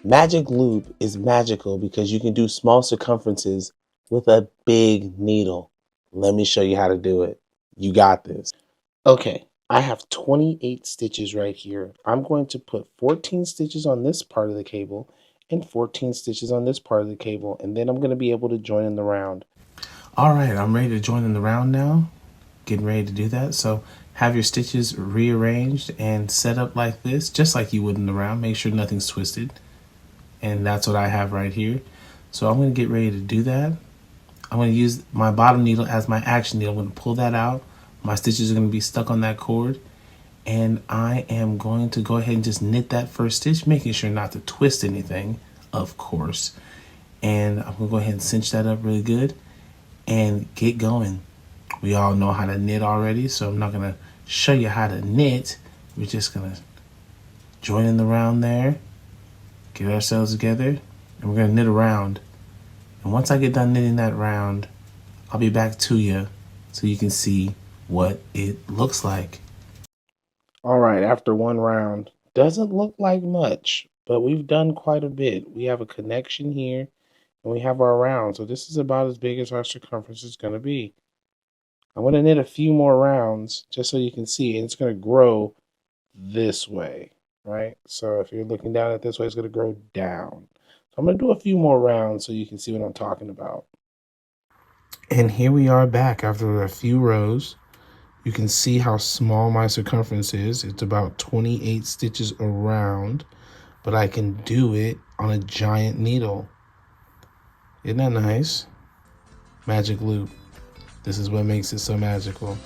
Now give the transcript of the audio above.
Magic loop is magical because you can do small circumferences with a big needle. Let me show you how to do it. You got this. Okay, I have 28 stitches right here. I'm going to put 14 stitches on this part of the cable and 14 stitches on this part of the cable, and then I'm going to be able to join in the round. All right, I'm ready to join in the round now. Getting ready to do that. So have your stitches rearranged and set up like this, just like you would in the round. Make sure nothing's twisted. And that's what I have right here. So I'm going to get ready to do that. I'm going to use my bottom needle as my action needle. I'm going to pull that out. My stitches are going to be stuck on that cord. And I am going to go ahead and just knit that first stitch, making sure not to twist anything, of course. And I'm going to go ahead and cinch that up really good and get going. We all know how to knit already, so I'm not going to show you how to knit. We're just going to join in the round there, get ourselves together, and we're going to knit a round. And once I get done knitting that round, I'll be back to you so you can see what it looks like. All right, after one round, doesn't look like much, but we've done quite a bit. We have a connection here, and we have our round. So this is about as big as our circumference is going to be. I'm going to knit a few more rounds just so you can see, and it's going to grow this way, right? So if you're looking down at this way, it's going to grow down. So I'm going to do a few more rounds so you can see what I'm talking about. And here we are back after a few rows. You can see how small my circumference is. It's about 28 stitches around, but I can do it on a giant needle. Isn't that nice? Magic loop. This is what makes it so magical.